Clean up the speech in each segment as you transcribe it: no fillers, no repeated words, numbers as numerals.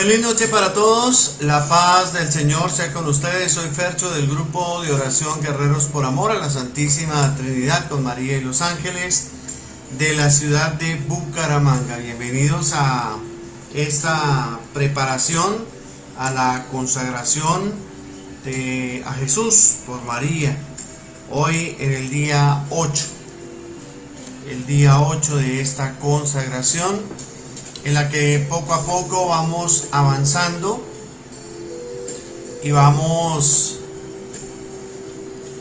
Feliz noche para todos, la paz del Señor sea con ustedes. Soy Fercho del grupo de oración Guerreros por Amor a la Santísima Trinidad con María y los Ángeles de la ciudad de Bucaramanga. Bienvenidos a esta preparación a la consagración a Jesús por María. Hoy en el día 8 de esta consagración, en la que poco a poco vamos avanzando y vamos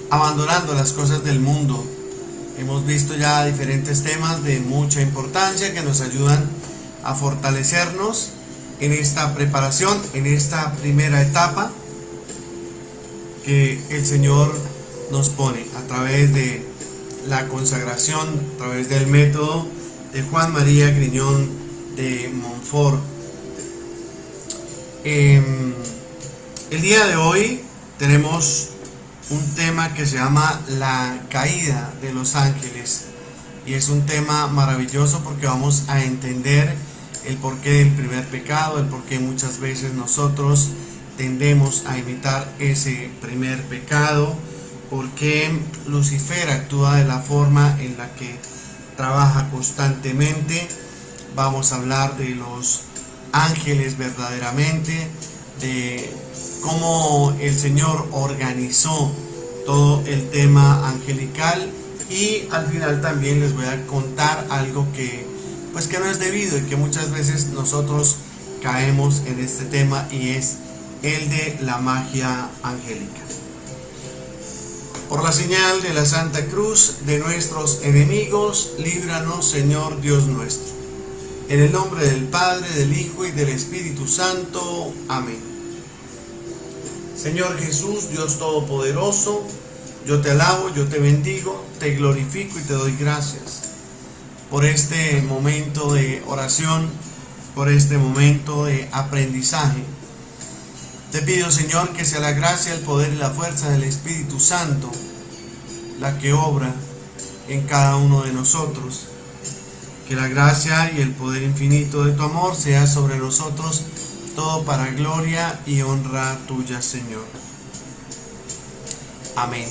abandonando las cosas del mundo. Hemos visto ya diferentes temas de mucha importancia que nos ayudan a fortalecernos en esta preparación, en esta primera etapa que el Señor nos pone a través de la consagración, a través del método de Juan María Griñón de Montfort. El día de hoy tenemos un tema que se llama la caída de los ángeles, y es un tema maravilloso porque vamos a entender el porqué del primer pecado, el porqué muchas veces nosotros tendemos a imitar ese primer pecado, porque Lucifer actúa de la forma en la que trabaja constantemente. Vamos a hablar de los ángeles verdaderamente, de cómo el Señor organizó todo el tema angelical, y al final también les voy a contar algo que no es debido y que muchas veces nosotros caemos en este tema, y es el de la magia angélica. Por la señal de la Santa Cruz de nuestros enemigos, líbranos, Señor Dios nuestro. En el nombre del Padre, del Hijo y del Espíritu Santo. Amén. Señor Jesús, Dios Todopoderoso, yo te alabo, yo te bendigo, te glorifico y te doy gracias por este momento de oración, por este momento de aprendizaje. Te pido, Señor, que sea la gracia, el poder y la fuerza del Espíritu Santo la que obra en cada uno de nosotros. Que la gracia y el poder infinito de tu amor sea sobre nosotros, todo para gloria y honra tuya, Señor. Amén.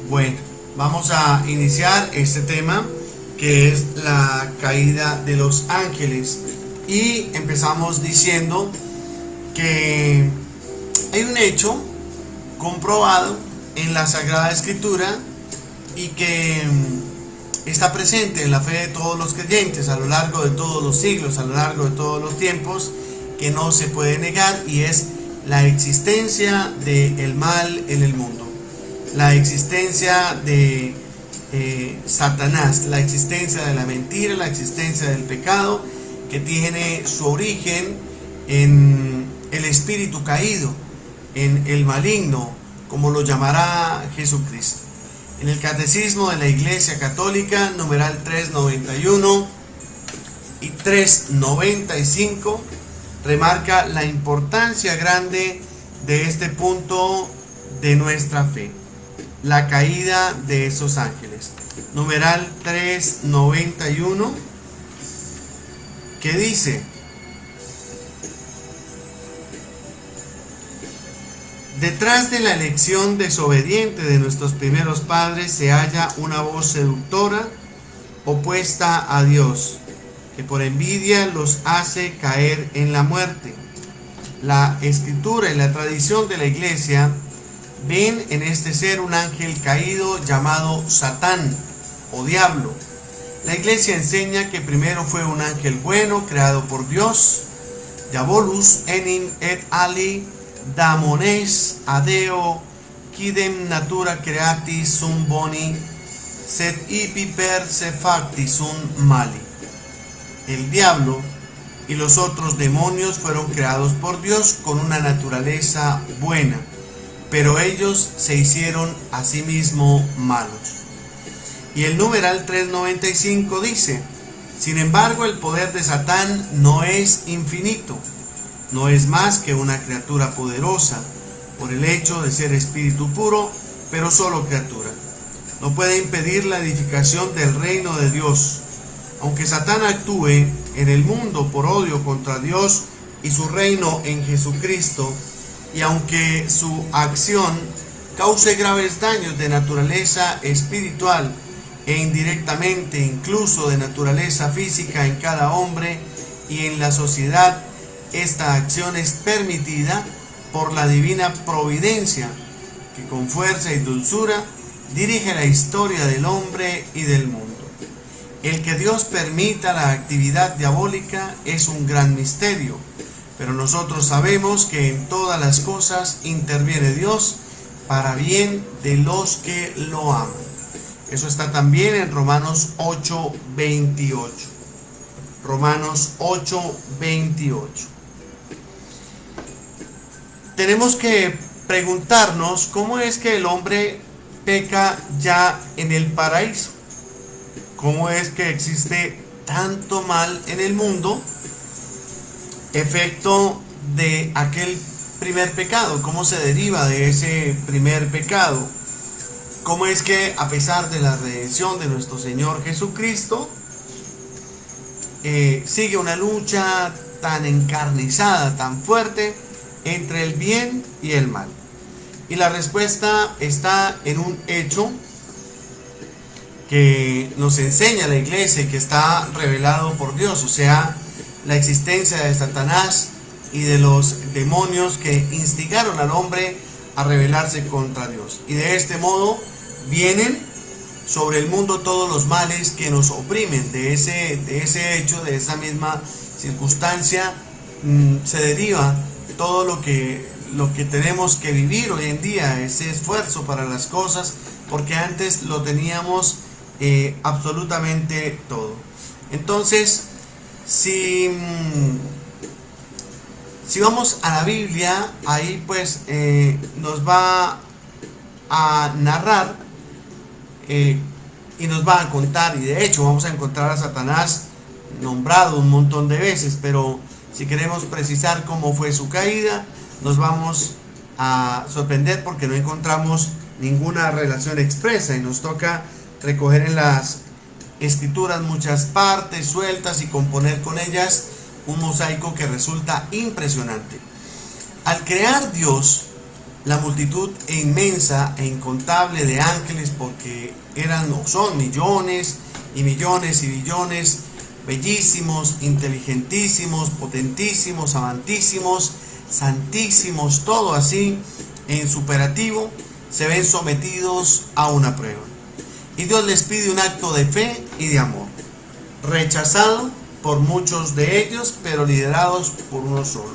Bueno, vamos a iniciar este tema que es la caída de los ángeles, y empezamos diciendo que hay un hecho comprobado en la Sagrada Escritura y que está presente en la fe de todos los creyentes a lo largo de todos los siglos, a lo largo de todos los tiempos, que no se puede negar, y es la existencia del mal en el mundo, la existencia de Satanás, la existencia de la mentira, la existencia del pecado, que tiene su origen en el espíritu caído, en el maligno, como lo llamará Jesucristo. En el Catecismo de la Iglesia Católica, numeral 391 y 395, remarca la importancia grande de este punto de nuestra fe, la caída de esos ángeles. Numeral 391, que dice: detrás de la elección desobediente de nuestros primeros padres se halla una voz seductora opuesta a Dios, que por envidia los hace caer en la muerte. La Escritura y la tradición de la Iglesia ven en este ser un ángel caído llamado Satán o Diablo. La Iglesia enseña que primero fue un ángel bueno creado por Dios, Diabolus enim et ali damones adeo quidem natura creati sum boni sed ibi per se facti sum mali. El diablo y los otros demonios fueron creados por Dios con una naturaleza buena, pero ellos se hicieron a sí mismos malos. Y el numeral 395 dice: sin embargo, el poder de Satán no es infinito, no es más que una criatura poderosa por el hecho de ser espíritu puro, pero solo criatura. No puede impedir la edificación del reino de Dios. Aunque Satán actúe en el mundo por odio contra Dios y su reino en Jesucristo, y aunque su acción cause graves daños de naturaleza espiritual e indirectamente incluso de naturaleza física en cada hombre y en la sociedad, esta acción es permitida por la divina providencia, que con fuerza y dulzura dirige la historia del hombre y del mundo. El que Dios permita la actividad diabólica es un gran misterio, pero nosotros sabemos que en todas las cosas interviene Dios para bien de los que lo aman. Eso está también en Romanos 8:28. Romanos 8:28. Tenemos que preguntarnos cómo es que el hombre peca ya en el paraíso. ¿Cómo es que existe tanto mal en el mundo? Efecto de aquel primer pecado. ¿Cómo se deriva de ese primer pecado? ¿Cómo es que a pesar de la redención de nuestro Señor Jesucristo, sigue una lucha tan encarnizada, tan fuerte entre el bien y el mal? Y la respuesta está en un hecho que nos enseña la iglesia, que está revelado por Dios, o sea, la existencia de Satanás y de los demonios que instigaron al hombre a rebelarse contra Dios. Y de este modo vienen sobre el mundo todos los males que nos oprimen. De ese hecho, de esa misma circunstancia, se deriva todo lo que tenemos que vivir hoy en día, ese esfuerzo para las cosas, porque antes lo teníamos absolutamente todo. Entonces, si vamos a la Biblia, ahí pues nos va a narrar y nos va a contar, y de hecho vamos a encontrar a Satanás nombrado un montón de veces, pero si queremos precisar cómo fue su caída, nos vamos a sorprender porque no encontramos ninguna relación expresa y nos toca recoger en las escrituras muchas partes sueltas y componer con ellas un mosaico que resulta impresionante. Al crear Dios la multitud inmensa e incontable de ángeles, porque son millones y millones y billones, bellísimos, inteligentísimos, potentísimos, amantísimos, santísimos, todo así en superativo, se ven sometidos a una prueba. Y Dios les pide un acto de fe y de amor, rechazado por muchos de ellos, pero liderados por uno solo.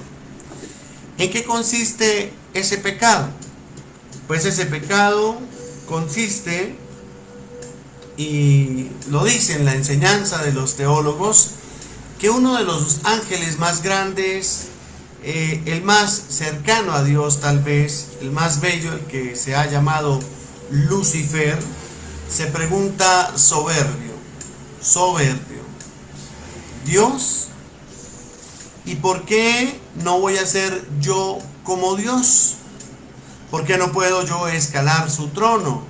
¿En qué consiste ese pecado? Pues ese pecado consiste, y lo dice en la enseñanza de los teólogos, que uno de los ángeles más grandes, el más cercano a Dios tal vez, el más bello, el que se ha llamado Lucifer, se pregunta soberbio, Dios, ¿y por qué no voy a ser yo como Dios? ¿Por qué no puedo yo escalar su trono?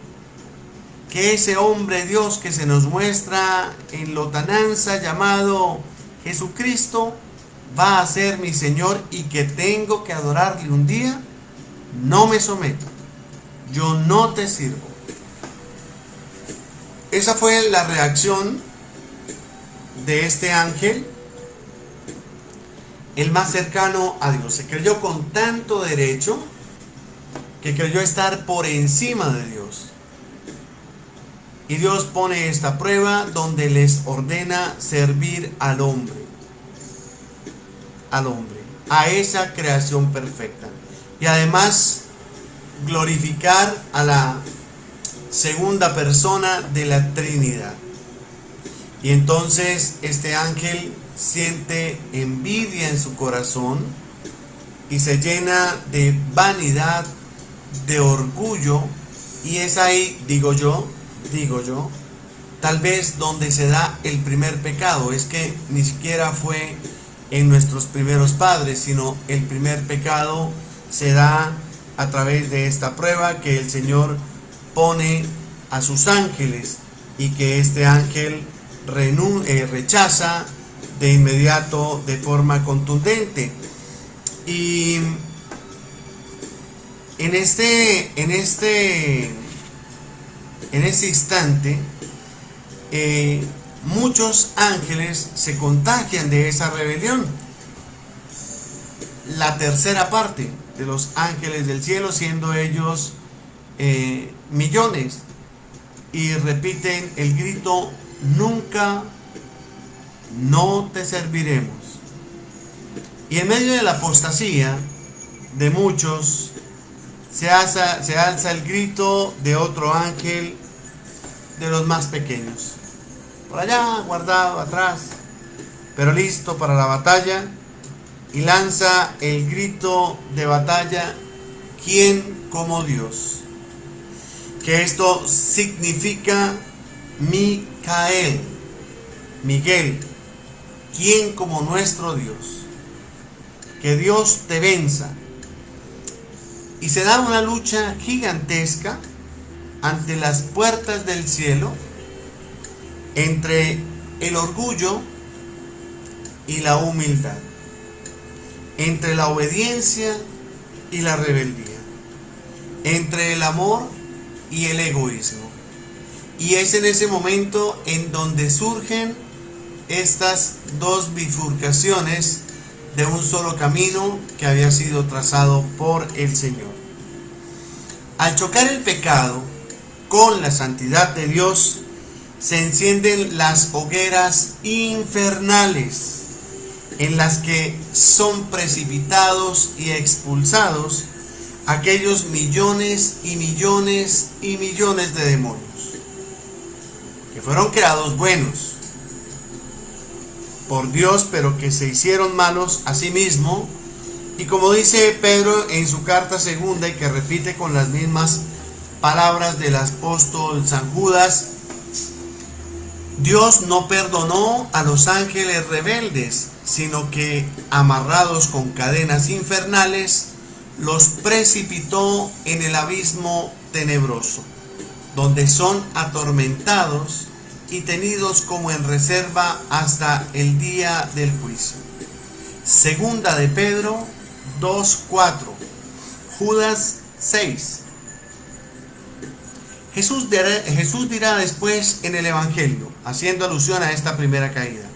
Que ese hombre Dios que se nos muestra en lontananza llamado Jesucristo va a ser mi Señor y que tengo que adorarle un día, no me someto, yo no te sirvo. Esa fue la reacción de este ángel, el más cercano a Dios. Se creyó con tanto derecho que creyó estar por encima de Dios. Y Dios pone esta prueba donde les ordena servir al hombre, a esa creación perfecta. Y además glorificar a la segunda persona de la Trinidad. Y entonces este ángel siente envidia en su corazón y se llena de vanidad, de orgullo, y es ahí, digo yo, tal vez donde se da el primer pecado. Es que ni siquiera fue en nuestros primeros padres, sino el primer pecado se da a través de esta prueba que el Señor pone a sus ángeles y que este ángel rechaza de inmediato, de forma contundente. Y en este instante, muchos ángeles se contagian de esa rebelión. La tercera parte de los ángeles del cielo, siendo ellos millones, y repiten el grito: nunca, no te serviremos. Y en medio de la apostasía de muchos, se alza el grito de otro ángel, de los más pequeños, por allá guardado atrás, pero listo para la batalla, y lanza el grito de batalla: ¿quién como Dios? Que esto significa Micael, Miguel, ¿quién como nuestro Dios? Que Dios te venza. Y se da una lucha gigantesca ante las puertas del cielo entre el orgullo y la humildad, entre la obediencia y la rebeldía, entre el amor y el egoísmo. Y es en ese momento en donde surgen estas dos bifurcaciones de un solo camino que había sido trazado por el Señor. Al chocar el pecado con la santidad de Dios, se encienden las hogueras infernales en las que son precipitados y expulsados aquellos millones y millones y millones de demonios que fueron creados buenos por Dios, pero que se hicieron malos a sí mismo. Y como dice Pedro en su carta segunda, y que repite con las mismas palabras del apóstol San Judas, Dios no perdonó a los ángeles rebeldes, sino que, amarrados con cadenas infernales, los precipitó en el abismo tenebroso, donde son atormentados y tenidos como en reserva hasta el día del juicio. Segunda de Pedro 2:4, Judas 6. Jesús dirá después en el Evangelio, haciendo alusión a esta primera caída: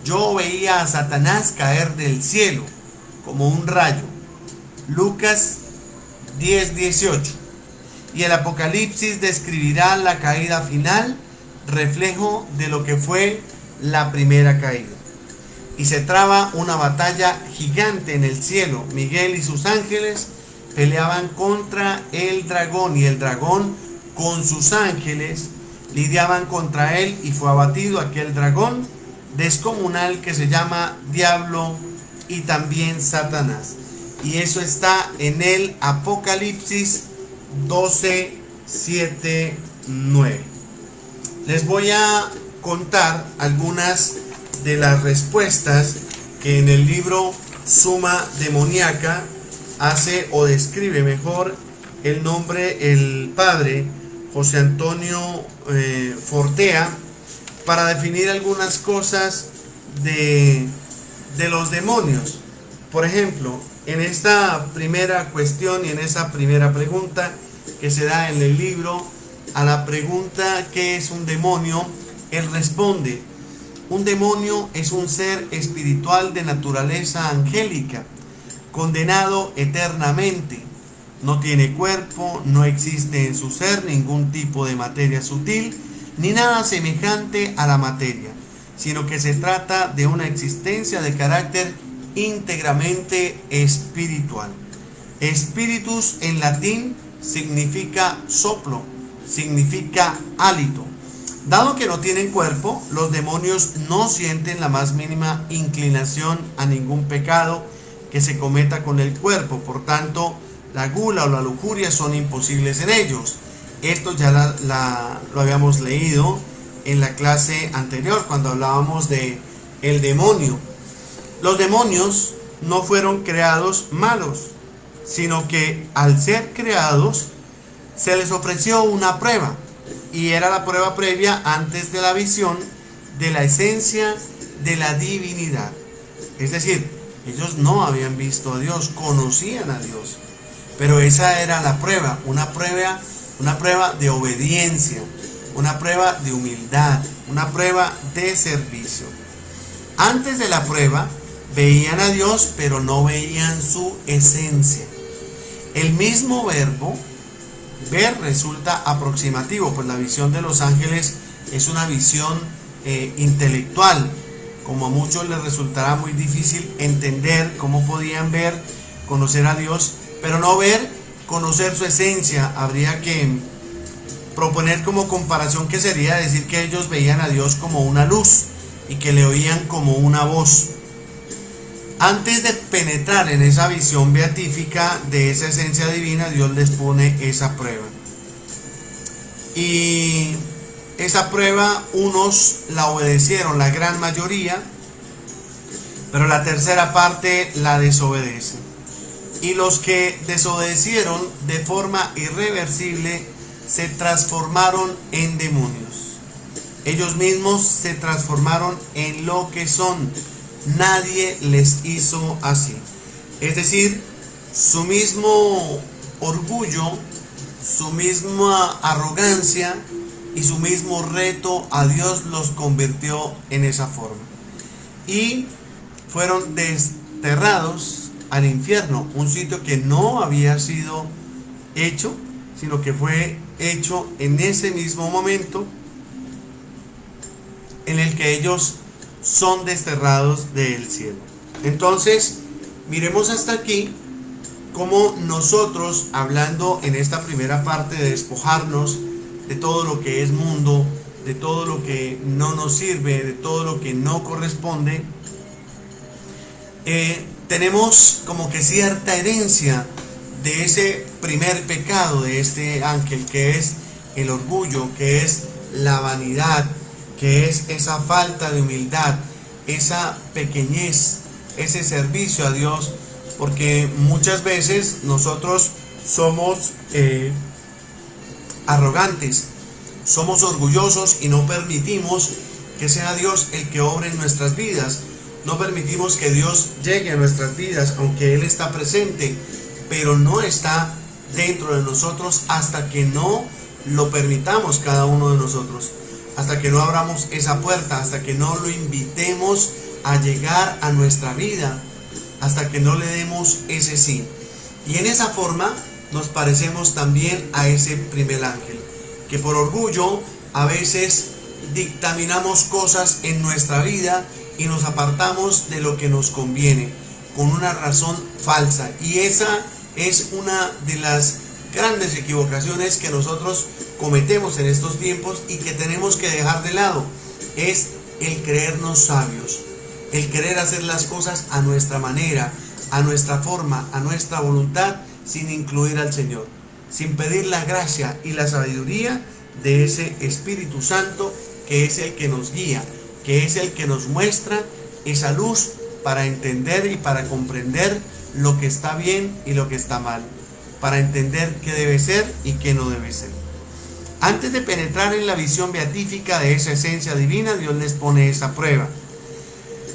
yo veía a Satanás caer del cielo como un rayo. Lucas 10:18. Y el Apocalipsis describirá la caída final, reflejo de lo que fue la primera caída. Y se traba una batalla gigante en el cielo. Miguel y sus ángeles peleaban contra el dragón, y el dragón con sus ángeles lidiaban contra él, y fue abatido aquel dragón descomunal que se llama Diablo y también Satanás. Y eso está en el Apocalipsis 12, 7, 9. Les voy a contar algunas de las respuestas que en el libro Suma Demoníaca hace, o describe mejor, el nombre, el padre José Antonio Fortea, para definir algunas cosas de los demonios. Por ejemplo, en esta primera cuestión y en esa primera pregunta que se da en el libro, a la pregunta ¿qué es un demonio?, él responde: un demonio es un ser espiritual de naturaleza angélica, condenado eternamente. No tiene cuerpo, no existe en su ser ningún tipo de materia sutil, ni nada semejante a la materia, sino que se trata de una existencia de carácter íntegramente espiritual. Spiritus en latín significa soplo, significa hálito. Dado que no tienen cuerpo, los demonios no sienten la más mínima inclinación a ningún pecado que se cometa con el cuerpo. Por tanto, la gula o la lujuria son imposibles en ellos. Esto ya lo habíamos leído en la clase anterior, cuando hablábamos de el demonio. Los demonios no fueron creados malos, sino que al ser creados se les ofreció una prueba, y era la prueba previa antes de la visión de la esencia de la divinidad. Es decir, Ellos no habían visto a Dios, conocían a Dios. Pero esa era la prueba, una prueba de obediencia, una prueba de humildad, una prueba de servicio. Antes de la prueba, veían a Dios, pero no veían su esencia. El mismo verbo, ver, resulta aproximativo, pues la visión de los ángeles es una visión intelectual. Como a muchos les resultará muy difícil entender cómo podían ver, conocer a Dios, pero no ver, conocer su esencia. Habría que proponer como comparación que sería decir que ellos veían a Dios como una luz y que le oían como una voz. Antes de penetrar en esa visión beatífica de esa esencia divina, Dios les pone esa prueba. Y esa prueba unos la obedecieron, la gran mayoría, pero la tercera parte la desobedece. Y los que desobedecieron de forma irreversible se transformaron en demonios. Ellos mismos se transformaron en lo que son. Nadie les hizo así. Es decir, su mismo orgullo, su misma arrogancia y su mismo reto a Dios los convirtió en esa forma. Y fueron desterrados al infierno, un sitio que no había sido hecho, sino que fue hecho en ese mismo momento en el que ellos son desterrados del cielo. Entonces, miremos hasta aquí cómo nosotros, hablando en esta primera parte de despojarnos de todo lo que es mundo, de todo lo que no nos sirve, de todo lo que no corresponde, tenemos como que cierta herencia de ese primer pecado de este ángel, que es el orgullo, que es la vanidad, que es esa falta de humildad, esa pequeñez, ese servicio a Dios, porque muchas veces nosotros somos arrogantes, somos orgullosos y no permitimos que sea Dios el que obre en nuestras vidas. No permitimos que Dios llegue a nuestras vidas, aunque Él está presente, pero no está dentro de nosotros hasta que no lo permitamos cada uno de nosotros, hasta que no abramos esa puerta, hasta que no lo invitemos a llegar a nuestra vida, hasta que no le demos ese sí. Y en esa forma nos parecemos también a ese primer ángel, que por orgullo a veces dictaminamos cosas en nuestra vida y nos apartamos de lo que nos conviene con una razón falsa. Y esa es una de las grandes equivocaciones que nosotros cometemos en estos tiempos y que tenemos que dejar de lado. Es el creernos sabios, el querer hacer las cosas a nuestra manera, a nuestra forma, a nuestra voluntad, sin incluir al Señor, sin pedir la gracia y la sabiduría de ese Espíritu Santo, que es el que nos guía, que es el que nos muestra esa luz para entender y para comprender lo que está bien y lo que está mal, para entender qué debe ser y qué no debe ser. Antes de penetrar en la visión beatífica de esa esencia divina, Dios les pone esa prueba.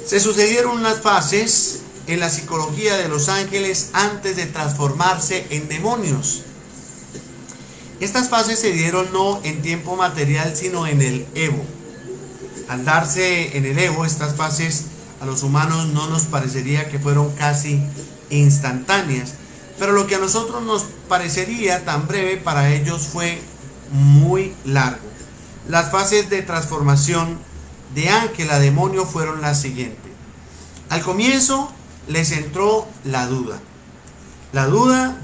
Se sucedieron unas fases en la psicología de los ángeles antes de transformarse en demonios. Estas fases se dieron no en tiempo material, sino en el Evo. Al darse en el Evo, estas fases a los humanos no nos parecería que fueron casi instantáneas, pero lo que a nosotros nos parecería tan breve, para ellos fue muy largo. Las fases de transformación de ángel a demonio fueron las siguientes. Al comienzo les entró la duda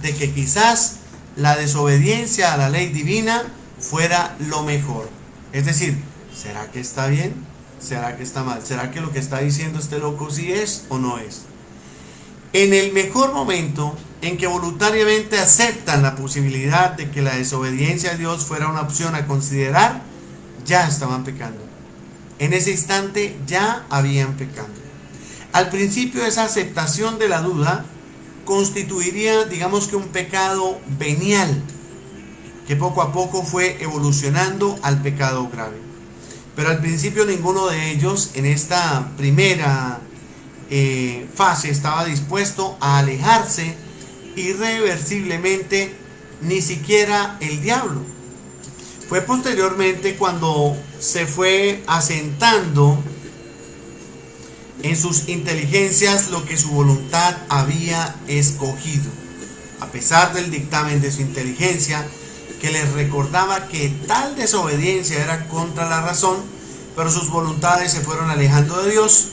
de que quizás la desobediencia a la ley divina fuera lo mejor. Es decir, ¿será que está bien? ¿Será que está mal? ¿Será que lo que está diciendo este loco sí es o no es? En el mejor momento en que voluntariamente aceptan la posibilidad de que la desobediencia a Dios fuera una opción a considerar, ya estaban pecando. En ese instante ya habían pecado. Al principio, esa aceptación de la duda constituiría, digamos que un pecado venial, que poco a poco fue evolucionando al pecado grave. Pero al principio ninguno de ellos, en esta primera fase estaba dispuesto a alejarse irreversiblemente, ni siquiera el diablo. Fue posteriormente cuando se fue asentando en sus inteligencias lo que su voluntad había escogido, a pesar del dictamen de su inteligencia, que les recordaba que tal desobediencia era contra la razón, pero sus voluntades se fueron alejando de Dios,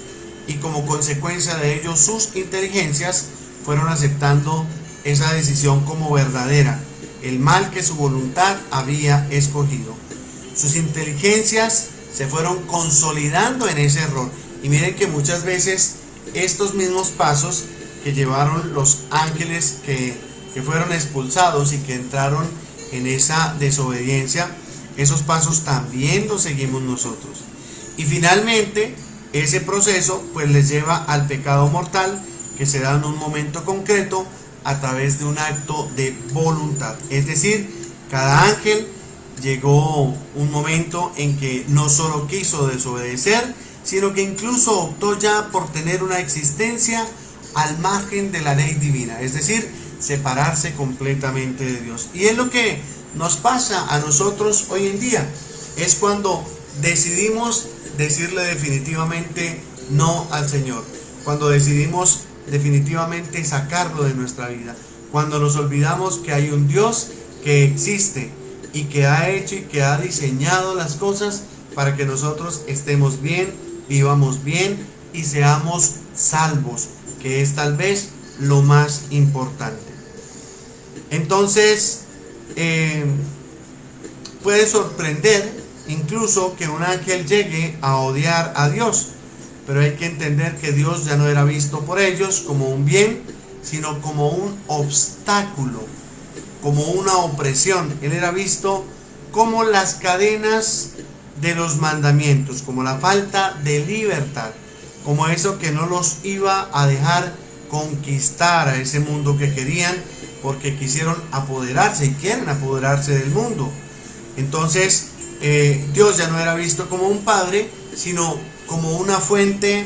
y como consecuencia de ello sus inteligencias fueron aceptando esa decisión como verdadera, el mal que su voluntad había escogido. Sus inteligencias se fueron consolidando en ese error. Y miren que muchas veces estos mismos pasos que llevaron los ángeles que fueron expulsados y que entraron en esa desobediencia, esos pasos también los seguimos nosotros. Y finalmente ese proceso pues les lleva al pecado mortal, que se da en un momento concreto a través de un acto de voluntad. Es decir, cada ángel llegó un momento en que no solo quiso desobedecer, sino que incluso optó ya por tener una existencia al margen de la ley divina, es decir, separarse completamente de Dios. Y es lo que nos pasa a nosotros hoy en día, es cuando decidimos decirle definitivamente no al Señor, cuando decidimos definitivamente sacarlo de nuestra vida, cuando nos olvidamos que hay un Dios que existe y que ha hecho y que ha diseñado las cosas para que nosotros estemos bien, vivamos bien y seamos salvos, que es tal vez lo más importante. Entonces, puede sorprender incluso que un ángel llegue a odiar a Dios, pero hay que entender que Dios ya no era visto por ellos como un bien, sino como un obstáculo, como una opresión. Él era visto como las cadenas de los mandamientos, como la falta de libertad, como eso que no los iba a dejar conquistar a ese mundo que querían, porque quisieron apoderarse y quieren apoderarse del mundo. Entonces Dios ya no era visto como un padre, sino como una fuente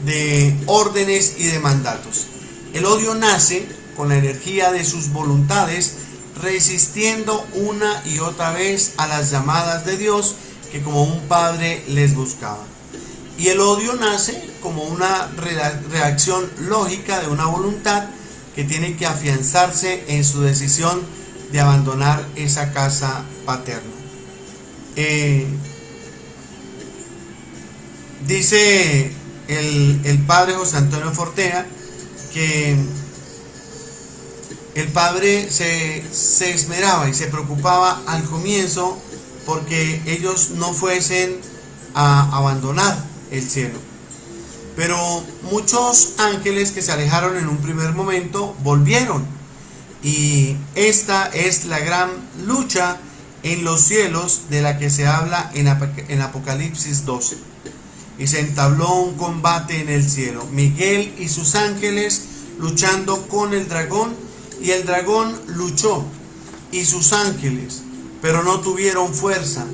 de órdenes y de mandatos. El odio nace con la energía de sus voluntades, resistiendo una y otra vez a las llamadas de Dios que como un padre les buscaba. Y el odio nace como una reacción lógica de una voluntad que tiene que afianzarse en su decisión de abandonar esa casa paterna. Dice el padre José Antonio Fortea que el padre se esmeraba y se preocupaba al comienzo porque ellos no fuesen a abandonar el cielo. Pero muchos ángeles que se alejaron en un primer momento volvieron. Y esta es la gran lucha en los cielos de la que se habla en Apocalipsis 12. Y se entabló un combate en el cielo, Miguel y sus ángeles luchando con el dragón, y el dragón luchó y sus ángeles, pero no tuvieron fuerza,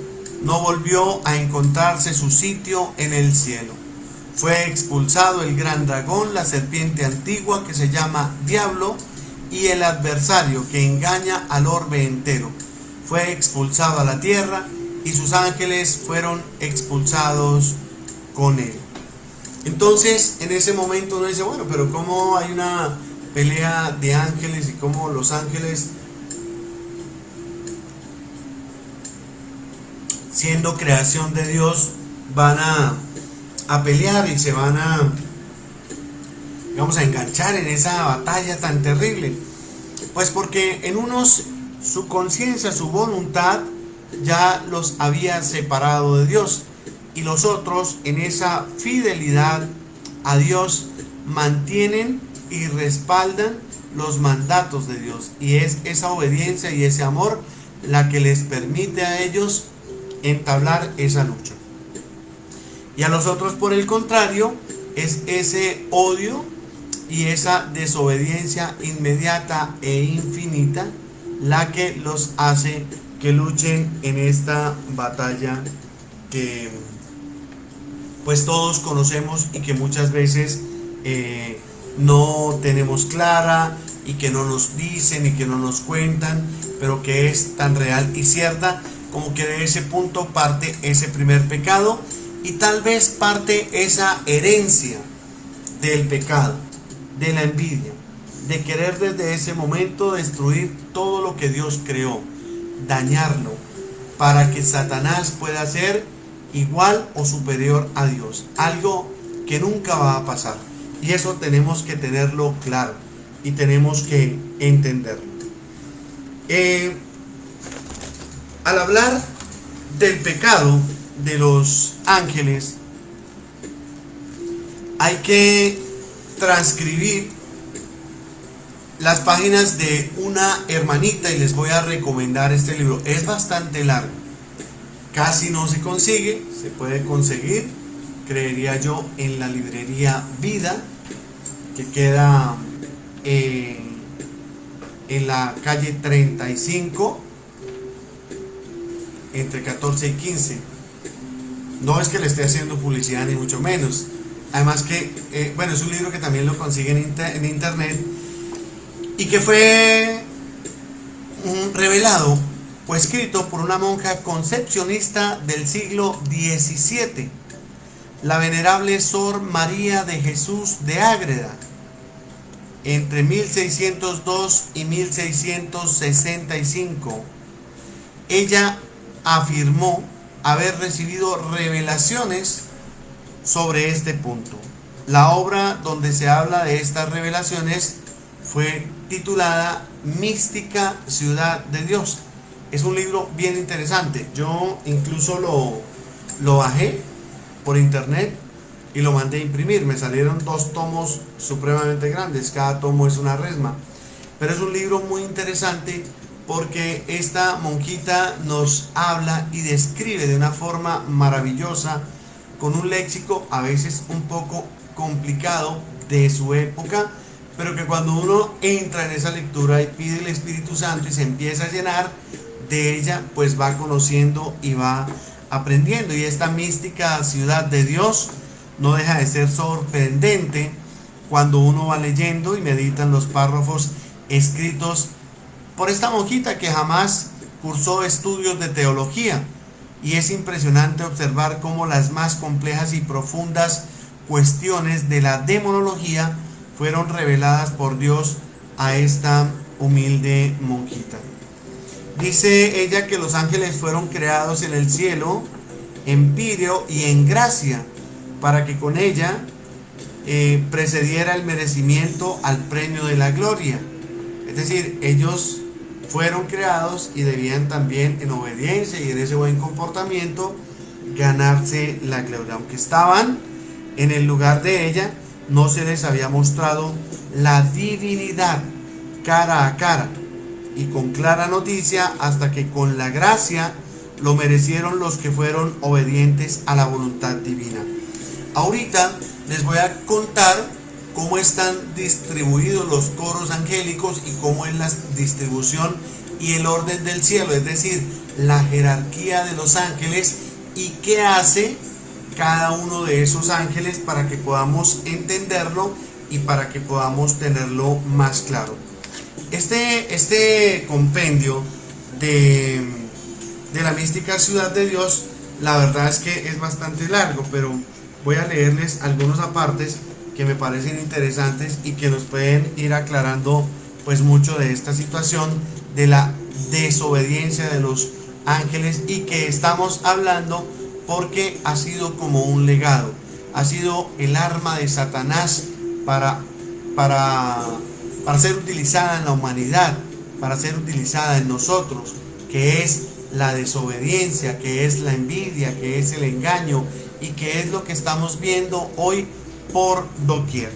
no volvió a encontrarse su sitio en el cielo. Fue expulsado el gran dragón, la serpiente antigua que se llama Diablo, y el adversario que engaña al orbe entero. Fue expulsado a la tierra y sus ángeles fueron expulsados con él. Entonces en ese momento uno dice, bueno, pero ¿cómo hay una pelea de ángeles y cómo los ángeles, siendo creación de Dios, van a pelear y se van a enganchar en esa batalla tan terrible? Pues porque en unos su conciencia, su voluntad ya los había separado de Dios, y los otros en esa fidelidad a Dios mantienen y respaldan los mandatos de Dios, y es esa obediencia y ese amor la que les permite a ellos entablar esa lucha. Y a los otros, por el contrario, es ese odio y esa desobediencia inmediata e infinita la que los hace que luchen en esta batalla que pues todos conocemos y que muchas veces no tenemos clara y que no nos dicen y que no nos cuentan, pero que es tan real y cierta, como que de ese punto parte ese primer pecado y tal vez parte esa herencia del pecado, de la envidia, de querer desde ese momento destruir todo lo que Dios creó, dañarlo, para que Satanás pueda ser igual o superior a Dios, algo que nunca va a pasar. Y eso tenemos que tenerlo claro y tenemos que entenderlo. Al hablar del pecado de los ángeles, hay que transcribir las páginas de una hermanita y les voy a recomendar este libro. Es bastante largo, casi no se consigue, se puede conseguir, creería yo, en la librería Vida, que queda en la calle 35, entre 14 y 15. No es que le esté haciendo publicidad ni mucho menos. Además que, bueno, es un libro que también lo consiguen en internet y que fue revelado o escrito por una monja concepcionista del siglo XVII, la venerable Sor María de Jesús de Ágreda, entre 1602 y 1665. Ella afirmó haber recibido revelaciones sobre este punto. La obra donde se habla de estas revelaciones fue titulada Mística Ciudad de Dios. Es un libro bien interesante. Yo incluso lo bajé por internet y lo mandé a imprimir. Me salieron 2 tomos supremamente grandes. Cada tomo es una resma. Pero es un libro muy interesante porque esta monjita nos habla y describe de una forma maravillosa, con un léxico a veces un poco complicado de su época, pero que cuando uno entra en esa lectura y pide el Espíritu Santo y se empieza a llenar de ella, pues va conociendo y va aprendiendo. Y esta mística ciudad de Dios no deja de ser sorprendente cuando uno va leyendo y medita en los párrafos escritos por esta monjita que jamás cursó estudios de teología. Y es impresionante observar cómo las más complejas y profundas cuestiones de la demonología fueron reveladas por Dios a esta humilde monjita. Dice ella que los ángeles fueron creados en el cielo, en píreo y en gracia, para que con ella precediera el merecimiento al premio de la gloria. Es decir, ellos fueron creados y debían también, en obediencia y en ese buen comportamiento, ganarse la gloria. Aunque estaban en el lugar de ella, no se les había mostrado la divinidad cara a cara y con clara noticia, hasta que con la gracia lo merecieron los que fueron obedientes a la voluntad divina. Ahorita les voy a contar cómo están distribuidos los coros angélicos y cómo es la distribución y el orden del cielo, es decir, la jerarquía de los ángeles y qué hace cada uno de esos ángeles, para que podamos entenderlo y para que podamos tenerlo más claro. Este compendio de la mística ciudad de Dios, la verdad es que es bastante largo, pero voy a leerles algunos apartes que me parecen interesantes y que nos pueden ir aclarando pues mucho de esta situación de la desobediencia de los ángeles, y que estamos hablando porque ha sido como un legado, ha sido el arma de Satanás para ser utilizada en la humanidad, para ser utilizada en nosotros, que es la desobediencia, que es la envidia, que es el engaño, y que es lo que estamos viendo hoy por doquier.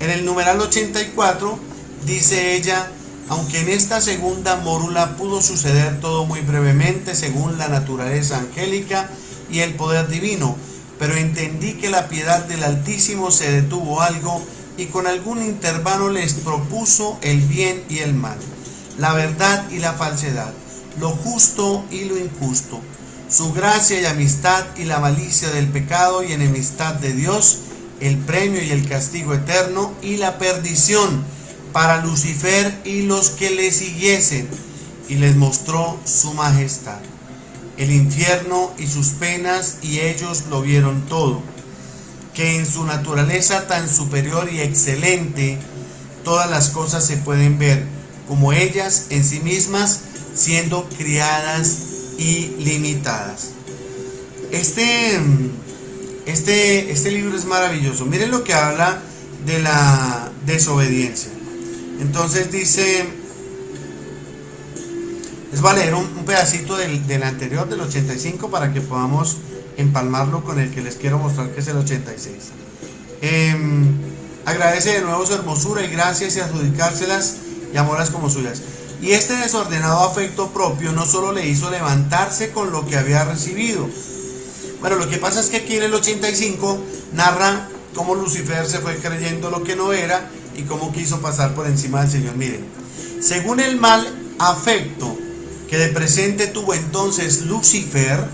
En el numeral 84 dice ella: aunque en esta segunda mórula pudo suceder todo muy brevemente según la naturaleza angélica y el poder divino, pero entendí que la piedad del Altísimo se detuvo algo y con algún intervalo les propuso el bien y el mal, la verdad y la falsedad, lo justo y lo injusto, su gracia y amistad y la malicia del pecado y enemistad de Dios, el premio y el castigo eterno y la perdición para Lucifer y los que le siguiesen, y les mostró su majestad, el infierno y sus penas, y ellos lo vieron todo, que en su naturaleza tan superior y excelente todas las cosas se pueden ver como ellas en sí mismas, siendo criadas y limitadas. Este libro es maravilloso. Miren lo que habla de la desobediencia. Entonces dice, les voy a leer un pedacito del anterior, del 85, para que podamos empalmarlo con el que les quiero mostrar, que es el 86. Agradece de nuevo su hermosura y gracias, y adjudicárselas y amorlas como suyas. Y este desordenado afecto propio no solo le hizo levantarse con lo que había recibido. Bueno, lo que pasa es que aquí en el 85 narra cómo Lucifer se fue creyendo lo que no era y cómo quiso pasar por encima del Señor. Miren, según el mal afecto que de presente tuvo entonces Lucifer,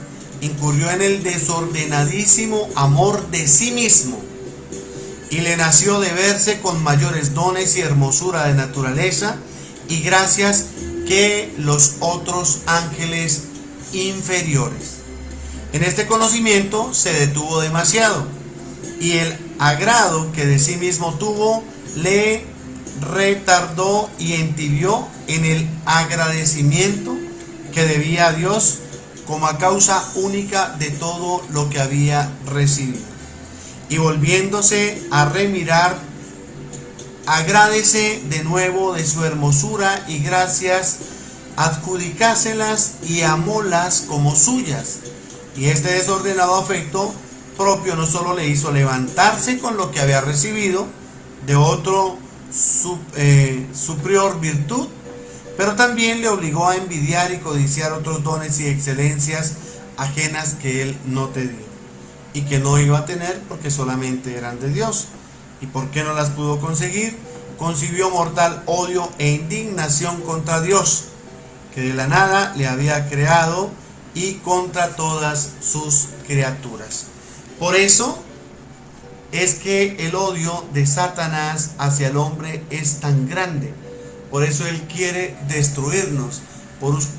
incurrió en el desordenadísimo amor de sí mismo, y le nació de verse con mayores dones y hermosura de naturaleza y gracias que los otros ángeles inferiores. En este conocimiento se detuvo demasiado, y el agrado que de sí mismo tuvo le retardó y entibió en el agradecimiento que debía a Dios como a causa única de todo lo que había recibido. Y volviéndose a remirar, agradece de nuevo de su hermosura y gracias, adjudicáselas y amólas como suyas. Y este desordenado afecto propio no solo le hizo levantarse con lo que había recibido de otro superior virtud, pero también le obligó a envidiar y codiciar otros dones y excelencias ajenas que él no te dio y que no iba a tener porque solamente eran de Dios. ¿Y por qué no las pudo conseguir? Concibió mortal odio e indignación contra Dios, que de la nada le había creado, y contra todas sus criaturas. Por eso es que el odio de Satanás hacia el hombre es tan grande. Por eso él quiere destruirnos.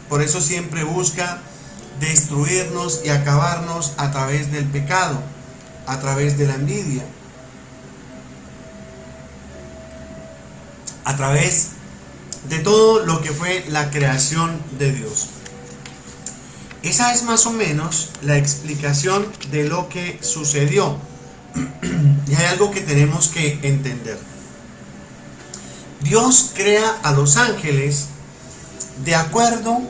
Por eso siempre busca destruirnos y acabarnos a través del pecado, a través de la envidia, a través de todo lo que fue la creación de Dios. Esa es más o menos la explicación de lo que sucedió. Y hay algo que tenemos que entender. Dios crea a los ángeles de acuerdo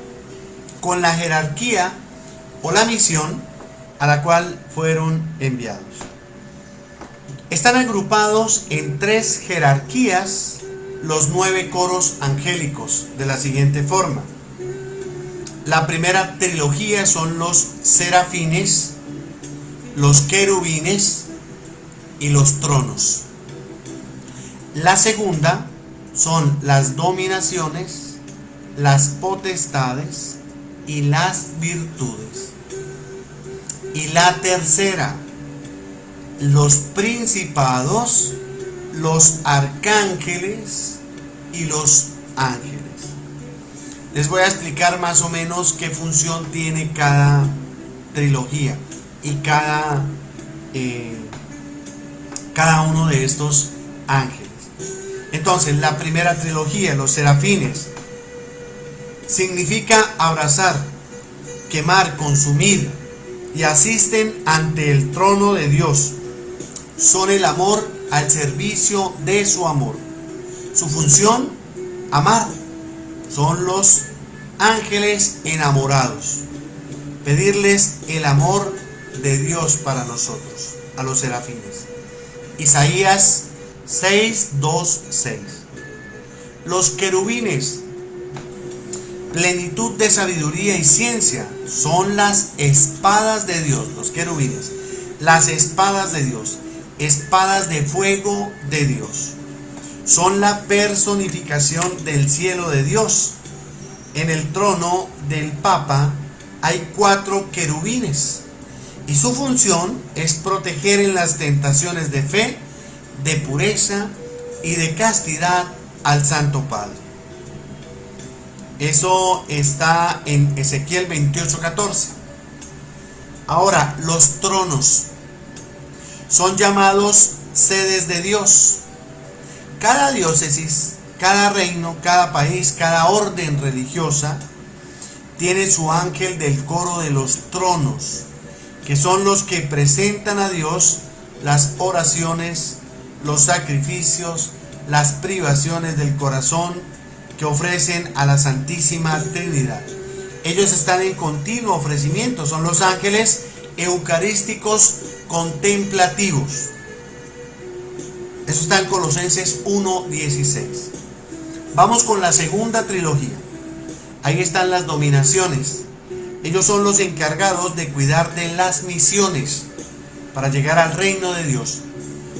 con la jerarquía o la misión a la cual fueron enviados. Están agrupados en 3 jerarquías los 9 coros angélicos de la siguiente forma. La primera trilogía son los serafines, los querubines y los tronos. La segunda son las dominaciones, las potestades y las virtudes. Y la tercera, los principados, los arcángeles y los ángeles. Les voy a explicar más o menos qué función tiene cada trilogía y cada uno de estos ángeles. Entonces, la primera trilogía, los serafines, significa abrazar, quemar, consumir, y asisten ante el trono de Dios. Son el amor al servicio de su amor. Su función, amar. Son los ángeles enamorados. Pedirles el amor de Dios para nosotros, a los serafines. Isaías 6:2-6. Los querubines, plenitud de sabiduría y ciencia, son las espadas de Dios. Los querubines, las espadas de Dios, espadas de fuego de Dios. Son la personificación del cielo de Dios. En el trono del Papa hay 4 querubines Y su función es proteger en las tentaciones de fe, de pureza y de castidad al Santo Padre. Eso está en Ezequiel 28:14. Ahora, los tronos son llamados sedes de Dios. Cada diócesis, cada reino, cada país, cada orden religiosa tiene su ángel del coro de los tronos, que son los que presentan a Dios las oraciones, los sacrificios, las privaciones del corazón que ofrecen a la Santísima Trinidad. Ellos están en continuo ofrecimiento, son los ángeles eucarísticos contemplativos. Eso está en Colosenses 1:16. Vamos con la segunda trilogía. Ahí están las dominaciones. Ellos son los encargados de cuidar de las misiones para llegar al reino de Dios.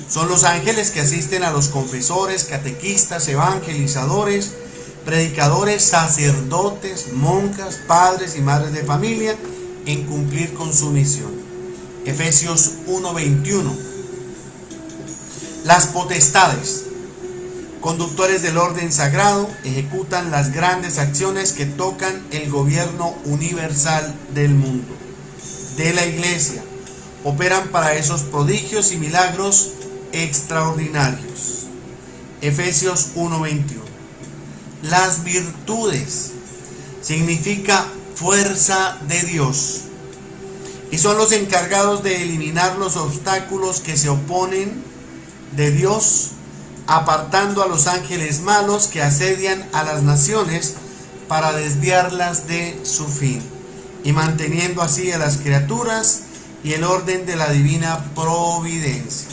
Son los ángeles que asisten a los confesores, catequistas, evangelizadores, predicadores, sacerdotes, monjas, padres y madres de familia en cumplir con su misión. Efesios 1:21. Las potestades, conductores del orden sagrado, ejecutan las grandes acciones que tocan el gobierno universal del mundo, de la Iglesia. Operan para esos prodigios y milagros extraordinarios. Efesios 1:21. Las virtudes significa fuerza de Dios y son los encargados de eliminar los obstáculos que se oponen de Dios, apartando a los ángeles malos que asedian a las naciones para desviarlas de su fin y manteniendo así a las criaturas y el orden de la divina providencia.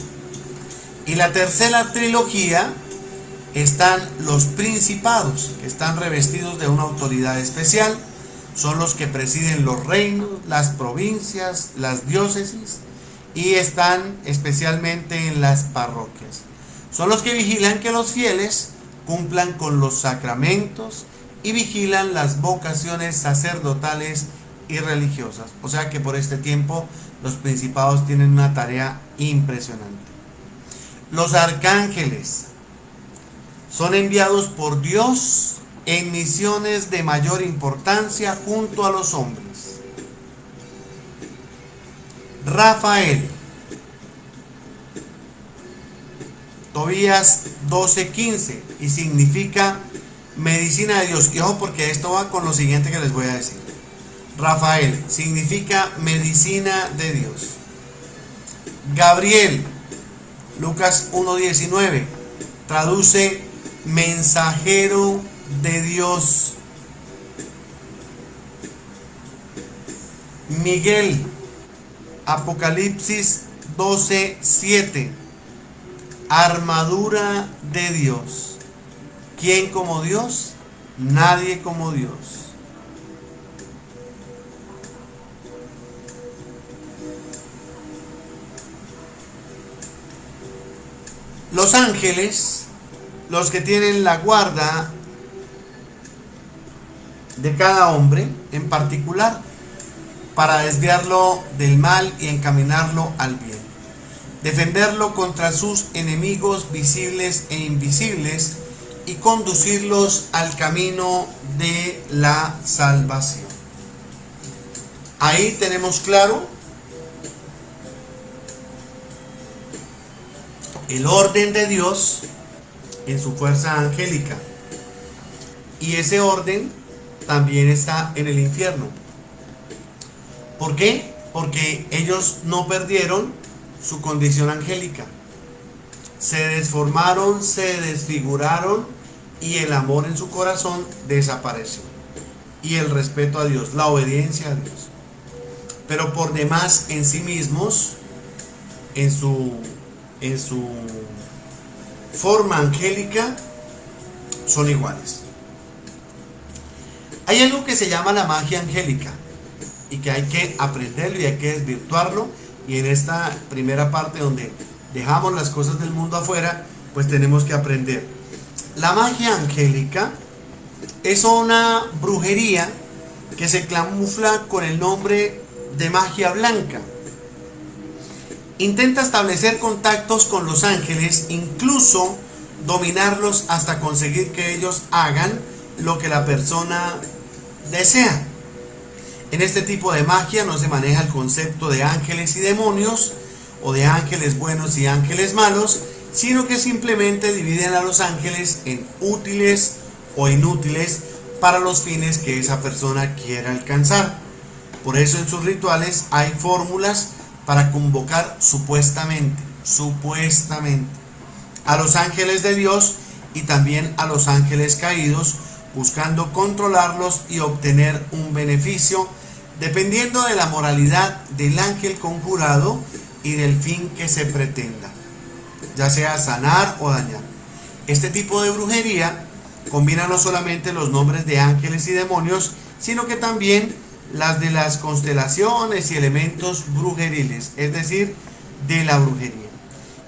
Y la tercera trilogía están los principados, que están revestidos de una autoridad especial. Son los que presiden los reinos, las provincias, las diócesis y están especialmente en las parroquias. Son los que vigilan que los fieles cumplan con los sacramentos y vigilan las vocaciones sacerdotales y religiosas. O sea que por este tiempo los principados tienen una tarea impresionante. Los arcángeles son enviados por Dios en misiones de mayor importancia junto a los hombres. Rafael, Tobías 12:15, y significa medicina de Dios. Y ojo, porque esto va con lo siguiente que les voy a decir. Rafael significa medicina de Dios. Gabriel, Lucas 1:19, traduce mensajero de Dios. Miguel, Apocalipsis 12:7, armadura de Dios. ¿Quién como Dios? Nadie como Dios. Los ángeles, los que tienen la guarda de cada hombre en particular, para desviarlo del mal y encaminarlo al bien, defenderlo contra sus enemigos visibles e invisibles y conducirlos al camino de la salvación. Ahí tenemos claro el orden de Dios en su fuerza angélica, y ese orden también está en el infierno. ¿Por qué? Porque ellos no perdieron su condición angélica, se desformaron, se desfiguraron y el amor en su corazón desapareció, y el respeto a Dios, la obediencia a Dios. Pero por demás en sí mismos, en su forma angélica, son iguales. Hay algo que se llama la magia angélica y que hay que aprenderlo y hay que desvirtuarlo, y en esta primera parte donde dejamos las cosas del mundo afuera, pues tenemos que aprender. La magia angélica es una brujería que se camufla con el nombre de magia blanca. Intenta establecer contactos con los ángeles, incluso dominarlos hasta conseguir que ellos hagan lo que la persona desea. En este tipo de magia no se maneja el concepto de ángeles y demonios, o de ángeles buenos y ángeles malos, sino que simplemente dividen a los ángeles en útiles o inútiles para los fines que esa persona quiera alcanzar. Por eso en sus rituales hay fórmulas para convocar supuestamente a los ángeles de Dios y también a los ángeles caídos, buscando controlarlos y obtener un beneficio dependiendo de la moralidad del ángel conjurado y del fin que se pretenda, ya sea sanar o dañar. Este tipo de brujería combina no solamente los nombres de ángeles y demonios, sino que también las de las constelaciones y elementos brujeriles, es decir, de la brujería.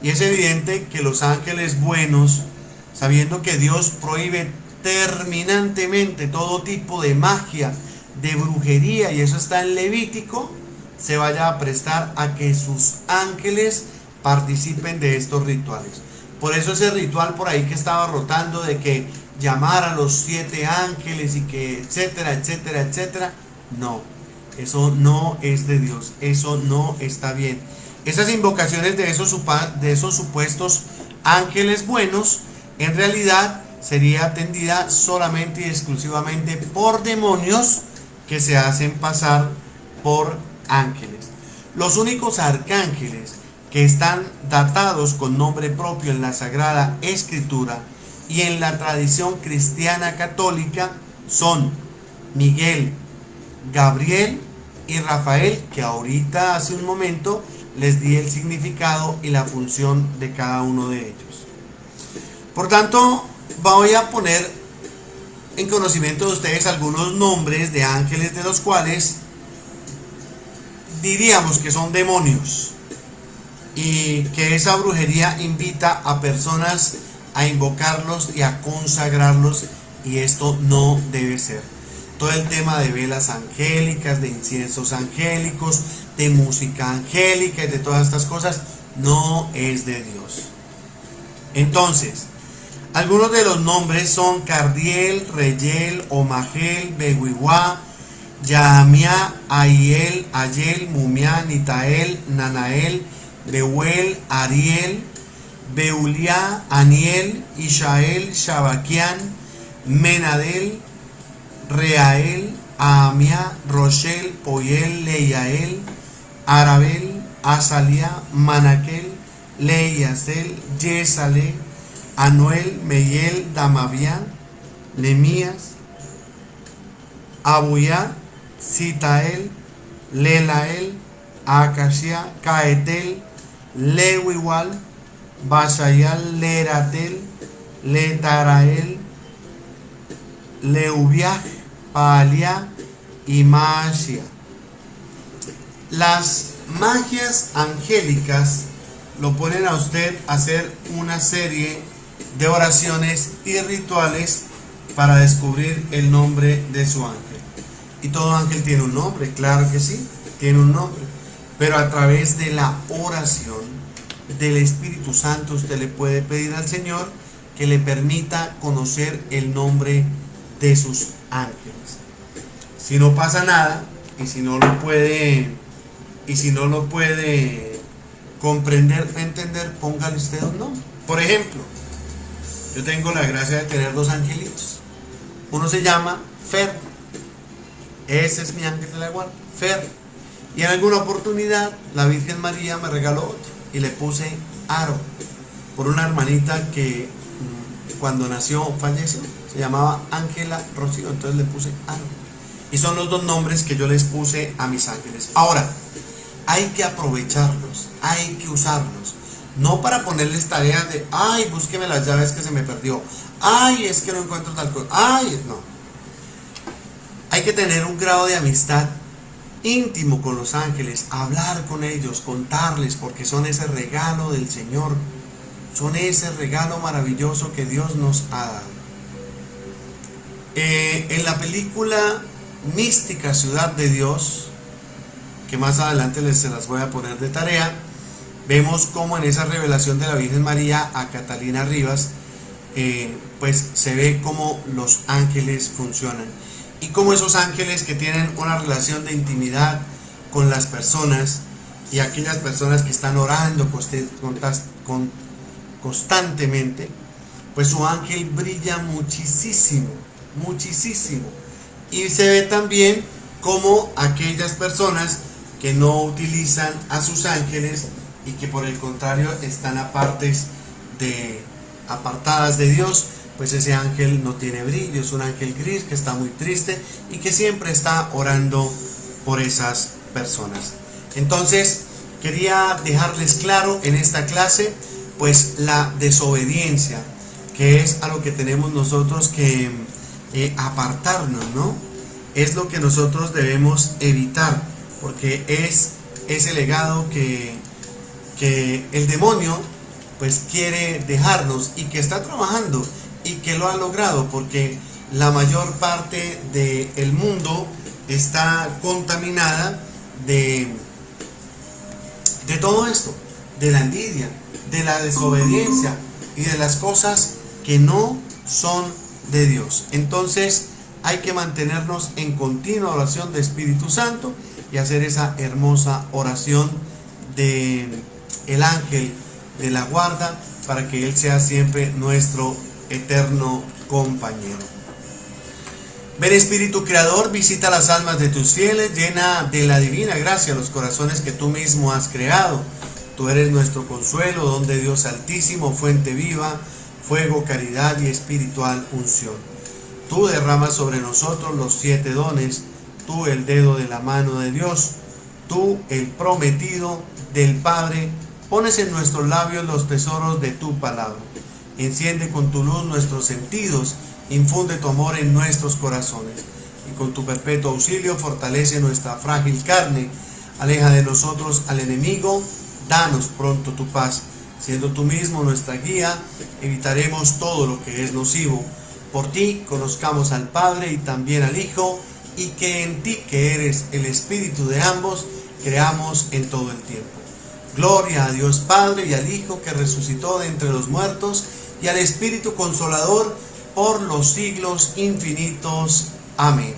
Y es evidente que los ángeles buenos, sabiendo que Dios prohíbe terminantemente todo tipo de magia, de brujería, y eso está en Levítico, se vaya a prestar a que sus ángeles participen de estos rituales. Por eso ese ritual por ahí que estaba rotando de que llamar a los 7 ángeles y que etcétera, etcétera, etcétera, no, eso no es de Dios, eso no está bien. Esas invocaciones de esos supuestos ángeles buenos, en realidad sería atendida solamente y exclusivamente por demonios que se hacen pasar por ángeles. Los únicos arcángeles que están datados con nombre propio en la Sagrada Escritura y en la tradición cristiana católica son Miguel, Gabriel y Rafael, que ahorita hace un momento les di el significado y la función de cada uno de ellos. Por tanto, voy a poner en conocimiento de ustedes algunos nombres de ángeles de los cuales diríamos que son demonios y que esa brujería invita a personas a invocarlos y a consagrarlos, y esto no debe ser. Todo el tema de velas angélicas, de inciensos angélicos, de música angélica y de todas estas cosas no es de Dios. Entonces, algunos de los nombres son Cardiel, Reyel, Omagel, Behuihuá, Yahamia, Aiel, Ayel, Mumia, Nitael, Nanael, Behuel, Ariel, Beuliá, Aniel, Ishael, Shabaquián, Menadel, Reael, Ahamia, Rochel, Poyel, Leiael, Arabel, Azalía, Manaquel, Leiasel, Yesale, Anuel, Meyel, Damavián, Nemías, Abuyá, Citael, Lelael, Acacia, Caetel, Lehuigual, Basayal, Leratel, Letarael, Leubiaj, Paalia y Maasia. Las magias angélicas lo ponen a usted a hacer una serie de oraciones y rituales para descubrir el nombre de su ángel. Y todo ángel tiene un nombre, claro que sí, tiene un nombre. Pero a través de la oración del Espíritu Santo usted le puede pedir al Señor que le permita conocer el nombre de sus ángeles. Si no pasa nada y si no lo puede comprender o entender, póngale usted un nombre. Por ejemplo, yo tengo la gracia de tener 2 angelitos. Uno se llama Fer, ese es mi ángel de la guarda, Fer. Y en alguna oportunidad la Virgen María me regaló otro y le puse Aro, por una hermanita que cuando nació falleció, se llamaba Ángela Rocío, entonces le puse Aro. Y son los 2 nombres que yo les puse a mis ángeles. Ahora, hay que aprovecharlos, hay que usarlos, no para ponerles tareas de, ay, búsqueme las llaves que se me perdió, ay, es que no encuentro tal cosa, ay, no. Hay que tener un grado de amistad íntimo con los ángeles, hablar con ellos, contarles, porque son ese regalo del Señor, son ese regalo maravilloso que Dios nos ha dado. En la película Mística Ciudad de Dios, que más adelante se las voy a poner de tarea, vemos cómo en esa revelación de la Virgen María a Catalina Rivas, pues se ve cómo los ángeles funcionan y cómo esos ángeles que tienen una relación de intimidad con las personas y aquellas personas que están orando constantemente, pues su ángel brilla muchísimo, muchísimo. Y se ve también como aquellas personas que no utilizan a sus ángeles y que por el contrario están apartadas de Dios, pues ese ángel no tiene brillo, es un ángel gris que está muy triste y que siempre está orando por esas personas. Entonces, quería dejarles claro en esta clase, pues la desobediencia, que es a lo que tenemos nosotros que apartarnos, ¿no? Es lo que nosotros debemos evitar, porque es ese legado que el demonio pues quiere dejarnos y que está trabajando y que lo ha logrado, porque la mayor parte del mundo está contaminada de todo esto, de la envidia, de la desobediencia y de las cosas que no son de Dios. Entonces hay que mantenernos en continua oración de Espíritu Santo y hacer esa hermosa oración de el ángel de la guarda para que Él sea siempre nuestro eterno compañero. Ven Espíritu Creador, visita las almas de tus fieles, llena de la divina gracia los corazones que tú mismo has creado. Tú eres nuestro consuelo, don de Dios altísimo, fuente viva, fuego, caridad y espiritual unción. Tú derramas sobre nosotros los 7 dones, tú el dedo de la mano de Dios, tú el prometido del Padre, pones en nuestros labios los tesoros de tu palabra. Enciende con tu luz nuestros sentidos, infunde tu amor en nuestros corazones, y con tu perpetuo auxilio fortalece nuestra frágil carne. Aleja de nosotros al enemigo, danos pronto tu paz. Siendo tú mismo nuestra guía, evitaremos todo lo que es nocivo. Por ti conozcamos al Padre y también al Hijo, y que en ti, que eres el Espíritu de ambos, creamos en todo el tiempo. Gloria a Dios Padre y al Hijo que resucitó de entre los muertos, y al Espíritu Consolador por los siglos infinitos. Amén.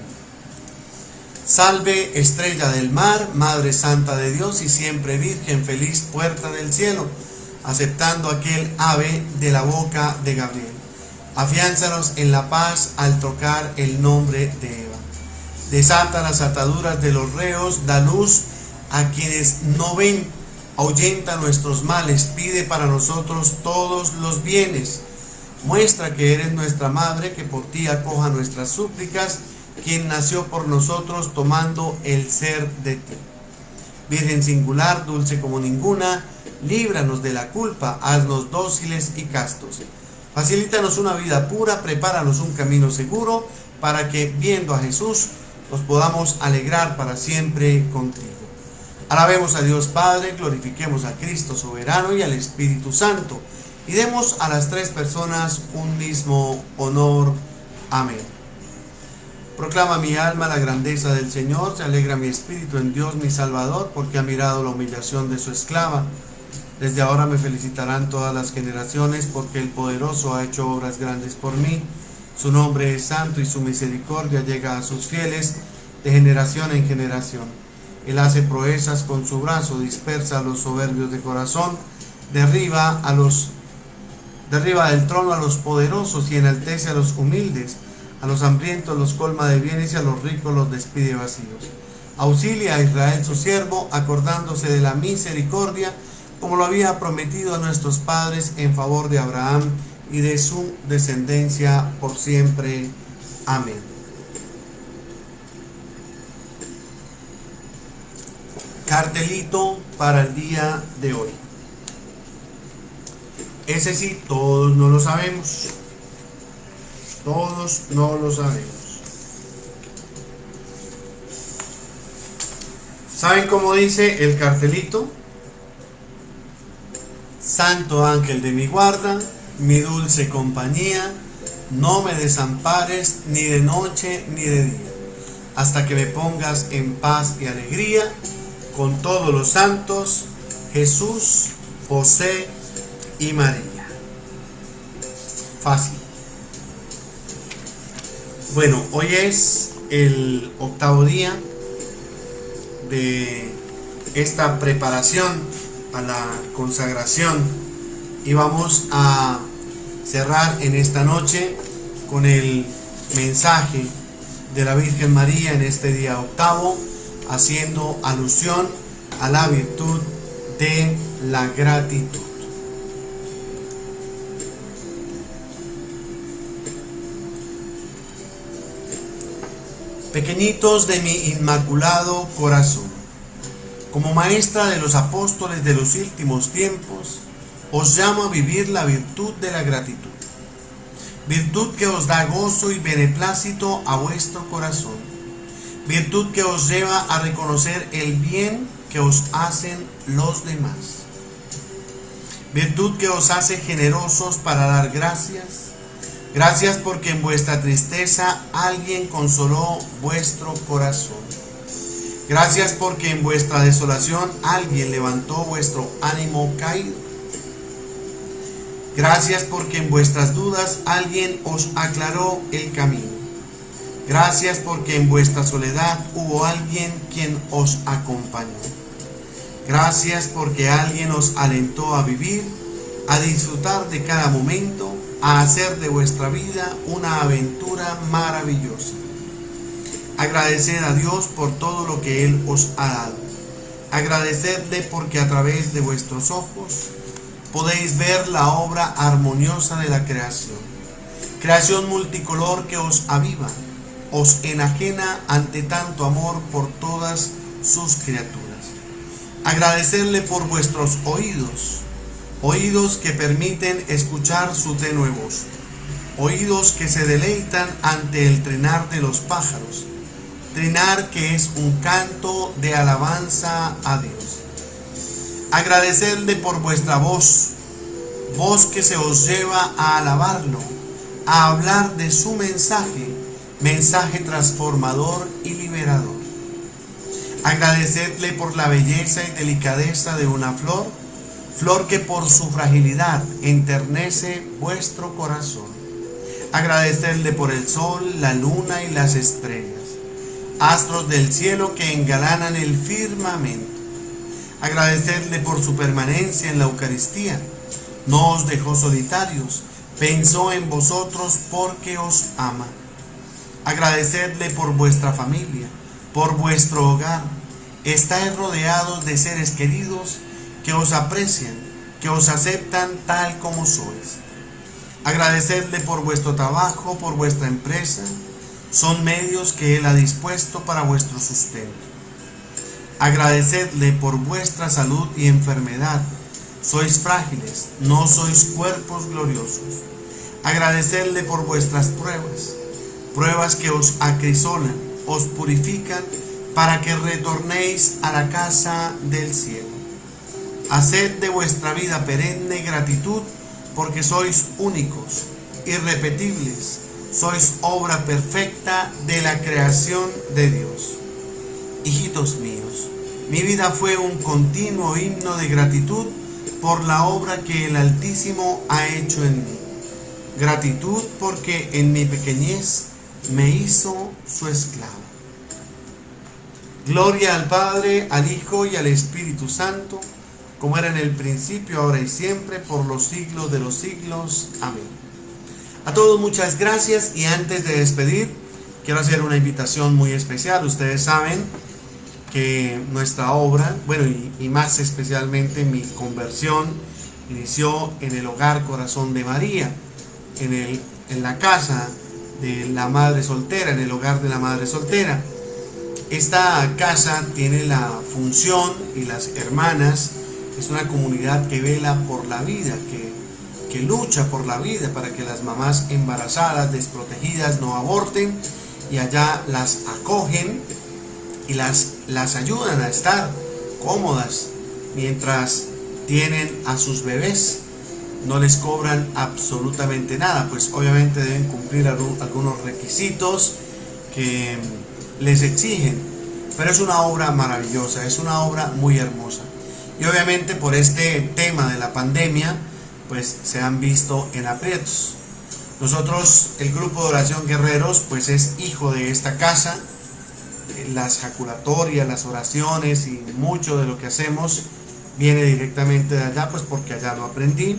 Salve, estrella del mar, Madre Santa de Dios y siempre Virgen, feliz puerta del cielo, aceptando aquel ave de la boca de Gabriel. Afiánzanos en la paz al tocar el nombre de Eva. Desata las ataduras de los reos, da luz a quienes no ven, ahuyenta nuestros males, pide para nosotros todos los bienes. Muestra que eres nuestra madre, que por ti acoja nuestras súplicas, quien nació por nosotros tomando el ser de ti. Virgen singular, dulce como ninguna, líbranos de la culpa, haznos dóciles y castos. Facilítanos una vida pura, prepáranos un camino seguro, para que, viendo a Jesús, nos podamos alegrar para siempre contigo. Alabemos a Dios Padre, glorifiquemos a Cristo soberano y al Espíritu Santo, y demos a las 3 personas un mismo honor. Amén. Proclama mi alma la grandeza del Señor, se alegra mi espíritu en Dios mi Salvador, porque ha mirado la humillación de su esclava. Desde ahora me felicitarán todas las generaciones, porque el poderoso ha hecho obras grandes por mí. Su nombre es santo y su misericordia llega a sus fieles de generación en generación. Él hace proezas con su brazo, dispersa a los soberbios de corazón, derriba del trono a los poderosos y enaltece a los humildes. A los hambrientos los colma de bienes y a los ricos los despide vacíos. Auxilia a Israel su siervo, acordándose de la misericordia, como lo había prometido a nuestros padres, en favor de Abraham y de su descendencia por siempre. Amén. Cartelito para el día de hoy. Ese sí, todos no lo sabemos. Todos no lo sabemos. ¿Saben cómo dice el cartelito? Santo ángel de mi guarda, mi dulce compañía, no me desampares ni de noche ni de día, hasta que me pongas en paz y alegría con todos los santos. Jesús José y María. Fácil. Bueno, hoy es el octavo día de esta preparación a la consagración y vamos a cerrar en esta noche con el mensaje de la Virgen María en este día octavo, haciendo alusión a la virtud de la gratitud. Pequeñitos de mi inmaculado corazón, como maestra de los apóstoles de los últimos tiempos, os llamo a vivir la virtud de la gratitud, virtud que os da gozo y beneplácito a vuestro corazón, virtud que os lleva a reconocer el bien que os hacen los demás, virtud que os hace generosos para dar gracias. Gracias porque en vuestra tristeza alguien consoló vuestro corazón. Gracias porque en vuestra desolación alguien levantó vuestro ánimo caído. Gracias porque en vuestras dudas alguien os aclaró el camino. Gracias porque en vuestra soledad hubo alguien quien os acompañó. Gracias porque alguien os alentó a vivir, a disfrutar de cada momento, a hacer de vuestra vida una aventura maravillosa. Agradeced a Dios por todo lo que Él os ha dado. Agradecedle porque a través de vuestros ojos podéis ver la obra armoniosa de la creación. Creación multicolor que os aviva, os enajena ante tanto amor por todas sus criaturas. Agradecedle por vuestros oídos, oídos que permiten escuchar su tenue voz, oídos que se deleitan ante el trinar de los pájaros, trinar que es un canto de alabanza a Dios. Agradecedle por vuestra voz, voz que se os lleva a alabarlo, a hablar de su mensaje, mensaje transformador y liberador. Agradecedle por la belleza y delicadeza de una flor, flor que por su fragilidad enternece vuestro corazón. Agradecedle por el sol, la luna y las estrellas, astros del cielo que engalanan el firmamento. Agradecedle por su permanencia en la Eucaristía. No os dejó solitarios, pensó en vosotros porque os ama. Agradecedle por vuestra familia, por vuestro hogar. Estáis rodeados de seres queridos que os aprecian, que os aceptan tal como sois. Agradecedle por vuestro trabajo, por vuestra empresa. Son medios que Él ha dispuesto para vuestro sustento. Agradecedle por vuestra salud y enfermedad. Sois frágiles, no sois cuerpos gloriosos. Agradecedle por vuestras pruebas, pruebas que os acrisolan, os purifican para que retornéis a la casa del cielo. Haced de vuestra vida perenne gratitud, porque sois únicos, irrepetibles, sois obra perfecta de la creación de Dios. Hijitos míos, mi vida fue un continuo himno de gratitud por la obra que el Altísimo ha hecho en mí. Gratitud porque en mi pequeñez me hizo su esclavo. Gloria al Padre, al Hijo y al Espíritu Santo, como era en el principio, ahora y siempre, por los siglos de los siglos. Amén. A todos muchas gracias, y antes de despedir, quiero hacer una invitación muy especial. Ustedes saben que nuestra obra, bueno, y más especialmente mi conversión, inició en el Hogar Corazón de María, en la casa de la Madre Soltera, en el hogar de la Madre Soltera. Esta casa tiene la función, y las hermanas, es una comunidad que vela por la vida, que lucha por la vida para que las mamás embarazadas, desprotegidas, no aborten, y allá las acogen y las ayudan a estar cómodas mientras tienen a sus bebés. No les cobran absolutamente nada, pues obviamente deben cumplir algunos requisitos que les exigen, pero es una obra maravillosa, es una obra muy hermosa. y obviamente por este tema de la pandemia pues se han visto en aprietos. Nosotros, el grupo de oración Guerreros, pues es hijo de esta casa. Las jaculatorias, las oraciones y mucho de lo que hacemos viene directamente de allá, pues porque allá lo aprendí.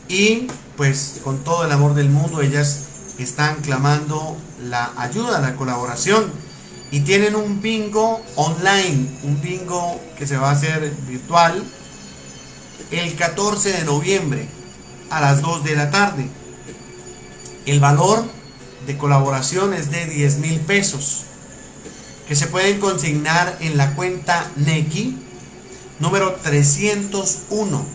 Y pues con todo el amor del mundo ellas están clamando la ayuda, la colaboración, y tienen un bingo online, un bingo que se va a hacer virtual el 14 de noviembre a las 2 de la tarde. El valor de colaboración es de 10,000 pesos, que se pueden consignar en la cuenta Nequi número 301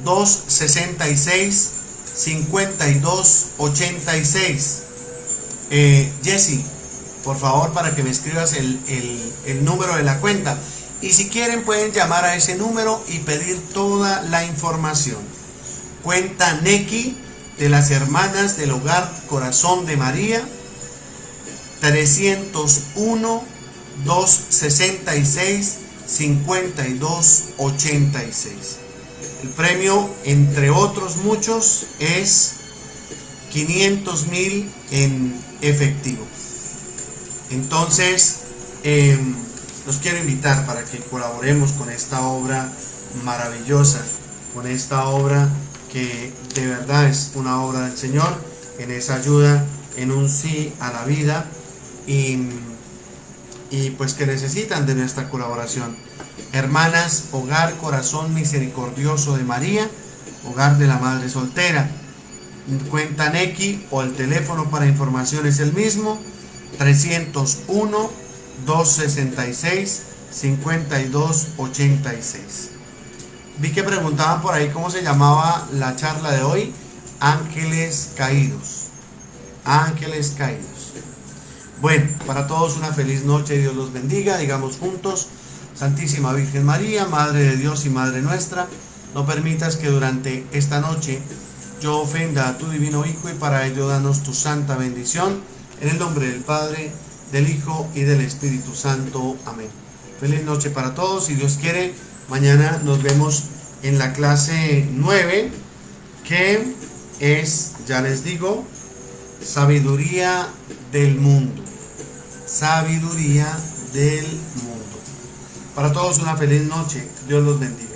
266 5286. Jesse, por favor, para que me escribas el número de la cuenta, y si quieren pueden llamar a ese número y pedir toda la información. Cuenta Nequi de las Hermanas del Hogar Corazón de María, 301 266 5286. El premio, entre otros muchos, es 500,000 en efectivo. Entonces, los quiero invitar para que colaboremos con esta obra maravillosa, con esta obra que de verdad es una obra del Señor, en esa ayuda, en un sí a la vida, y pues que necesitan de nuestra colaboración. Hermanas, Hogar Corazón Misericordioso de María, Hogar de la Madre Soltera. Cuenta Nequi o el teléfono para información es el mismo, 301 266 5286. Vi que preguntaban por ahí cómo se llamaba la charla de hoy. Ángeles Caídos. Ángeles Caídos. Bueno, para todos una feliz noche, Dios los bendiga. Digamos juntos: Santísima Virgen María, Madre de Dios y Madre nuestra, no permitas que durante esta noche yo ofenda a tu divino Hijo, y para ello danos tu santa bendición. En el nombre del Padre, del Hijo y del Espíritu Santo. Amén. Feliz noche para todos. Si Dios quiere, mañana nos vemos en la clase 9, que es, ya les digo, sabiduría del mundo. Sabiduría del mundo. Para todos una feliz noche. Dios los bendiga.